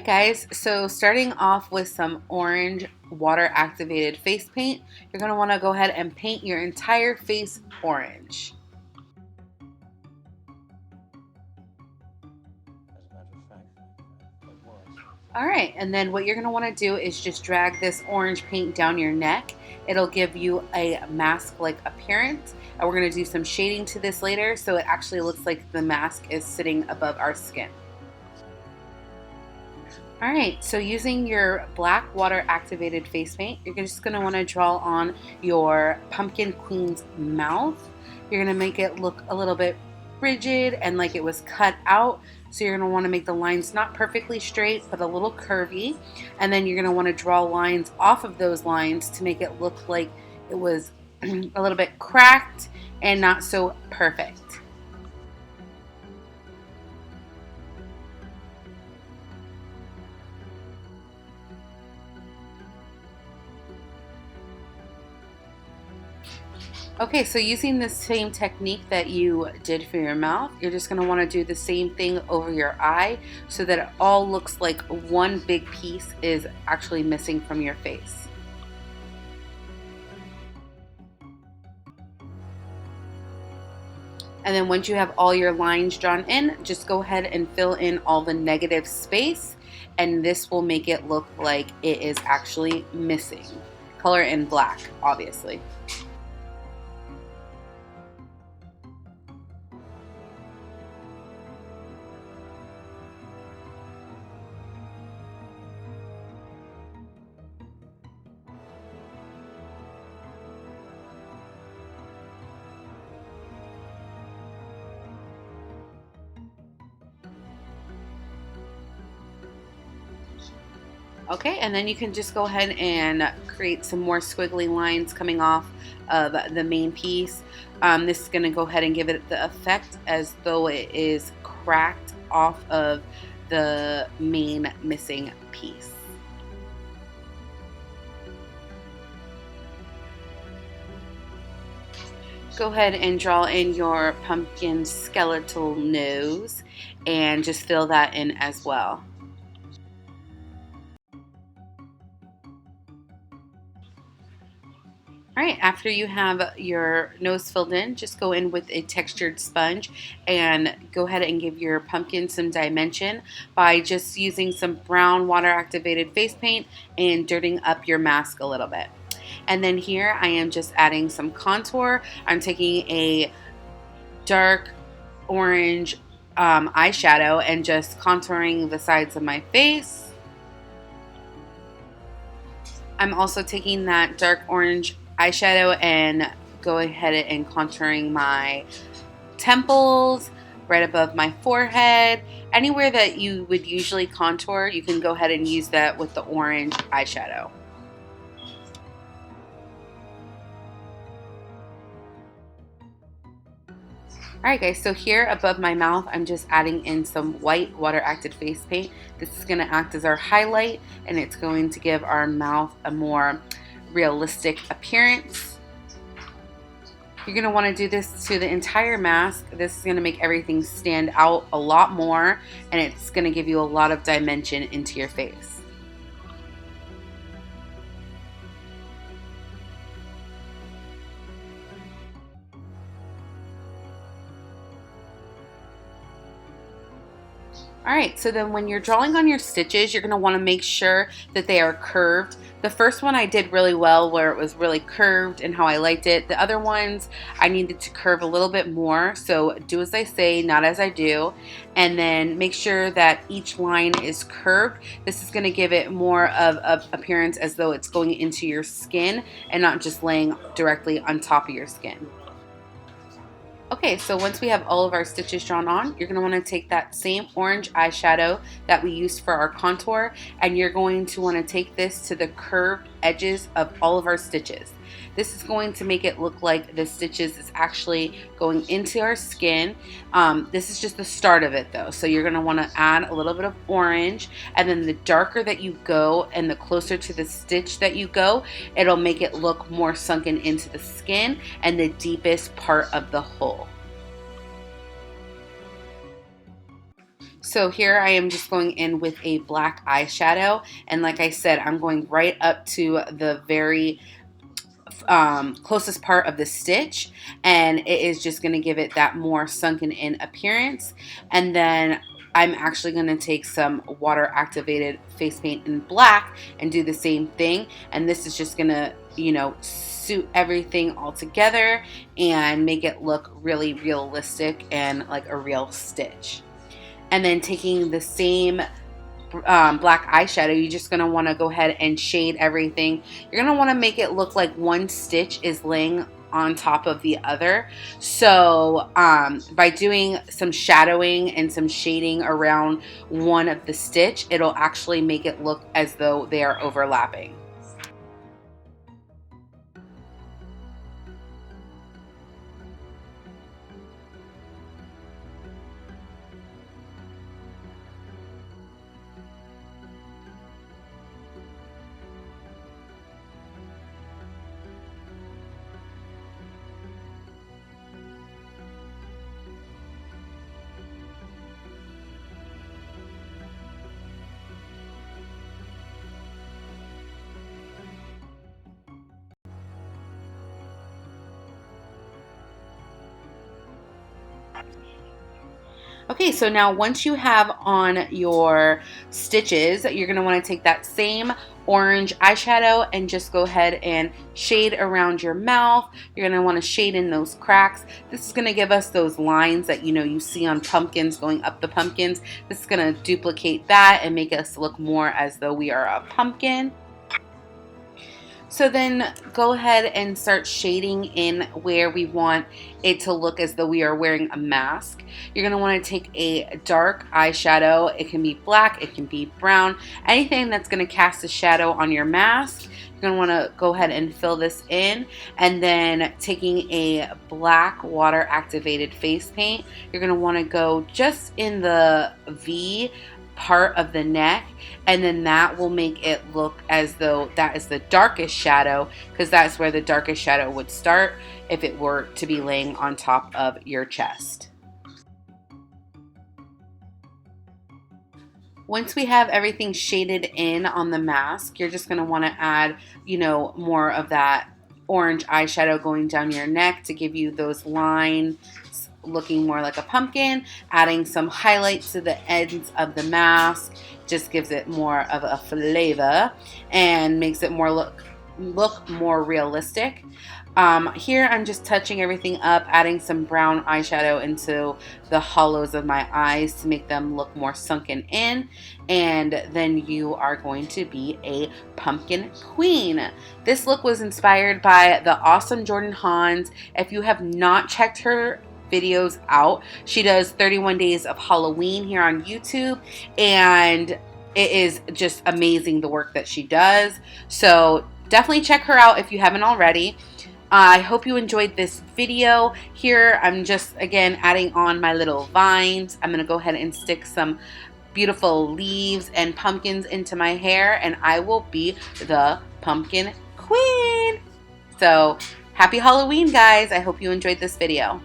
Guys, so starting off with some orange water activated face paint, you're going to want to go ahead and paint your entire face orange. Alright, and then what you're going to want to do is just drag this orange paint down your neck. It'll give you a mask-like appearance, and we're going to do some shading to this later so it actually looks like the mask is sitting above our skin. Alright, so using your black water activated face paint, you're just going to want to draw on your pumpkin queen's mouth. You're going to make it look a little bit rigid and like it was cut out. So you're going to want to make the lines not perfectly straight, but a little curvy. And then you're going to want to draw lines off of those lines to make it look like it was a little bit cracked and not so perfect. Okay, so using the same technique that you did for your mouth, you're just going to want to do the same thing over your eye so that it all looks like one big piece is actually missing from your face. And then once you have all your lines drawn in, just go ahead and fill in all the negative space, and this will make it look like it is actually missing. Color in black, obviously. Okay, and then you can just go ahead and create some more squiggly lines coming off of the main piece. This is going to go ahead and give it the effect as though it is cracked off of the main missing piece. Go ahead and draw in your pumpkin skeletal nose and just fill that in as well. Alright, after you have your nose filled in, just go in with a textured sponge and go ahead and give your pumpkin some dimension by just using some brown water activated face paint and dirtying up your mask a little bit. And then here I am just adding some contour. I'm taking a dark orange eyeshadow and just contouring the sides of my face. I'm also taking that dark orange eyeshadow and go ahead and contouring my temples, right above my forehead. Anywhere that you would usually contour, you can go ahead and use that with the orange eyeshadow. Alright guys, so here above my mouth, I'm just adding in some white water-acted face paint. This is going to act as our highlight, and it's going to give our mouth a more realistic appearance. You're going to want to do this to the entire mask. This is going to make everything stand out a lot more, and it's going to give you a lot of dimension into your face. Alright, so then when you're drawing on your stitches, you're going to want to make sure that they are curved. The first one I did really well where it was really curved and how I liked it. The other ones I needed to curve a little bit more, so do as I say, not as I do. And then make sure that each line is curved. This is going to give it more of an appearance as though it's going into your skin and not just laying directly on top of your skin. Okay, so once we have all of our stitches drawn on, you're going to want to take that same orange eyeshadow that we used for our contour, and you're going to want to take this to the curved edges of all of our stitches. This is going to make it look like the stitches is actually going into our skin. This is just the start of it though, so you're going to want to add a little bit of orange, and then the darker that you go and the closer to the stitch that you go, it'll make it look more sunken into the skin and the deepest part of the hole. So here I am just going in with a black eyeshadow, and like I said, I'm going right up to the very closest part of the stitch, and it is just going to give it that more sunken in appearance. And then I'm actually going to take some water activated face paint in black and do the same thing, and this is just going to, you know, suit everything all together and make it look really realistic and like a real stitch. And then taking the same black eyeshadow, you're just going to want to go ahead and shade everything. You're going to want to make it look like one stitch is laying on top of the other. So by doing some shadowing and some shading around one of the stitch, it'll actually make it look as though they are overlapping. Okay, so now once you have on your stitches, you're going to want to take that same orange eyeshadow and just go ahead and shade around your mouth. You're going to want to shade in those cracks. This is going to give us those lines that you see on pumpkins going up the pumpkins. This is going to duplicate that and make us look more as though we are a pumpkin. So then go ahead and start shading in where we want it to look as though we are wearing a mask. You're going to want to take a dark eyeshadow. It can be black, it can be brown, anything that's going to cast a shadow on your mask. You're going to want to go ahead and fill this in, and then taking a black water activated face paint, you're going to want to go just in the V part of the neck, and then that will make it look as though that is the darkest shadow, because that's where the darkest shadow would start if it were to be laying on top of your chest. Once we have everything shaded in on the mask, you're just going to want to add, more of that orange eyeshadow going down your neck to give you those lines looking more like a pumpkin. Adding some highlight to the ends of the mask just gives it more of a flavor and makes it look more realistic. Here I'm just touching everything up, adding some brown eyeshadow into the hollows of my eyes to make them look more sunken in, and then you are going to be a pumpkin queen. This look was inspired by the awesome Jordan Hanz. If you have not checked her videos out, she does 31 days of Halloween here on YouTube, and it is just amazing the work that she does. So definitely check her out if you haven't already. I hope you enjoyed this video. Here I'm just again adding on my little vines. I'm gonna go ahead and stick some beautiful leaves and pumpkins into my hair, and I will be the pumpkin queen. So happy Halloween, guys. I hope you enjoyed this video.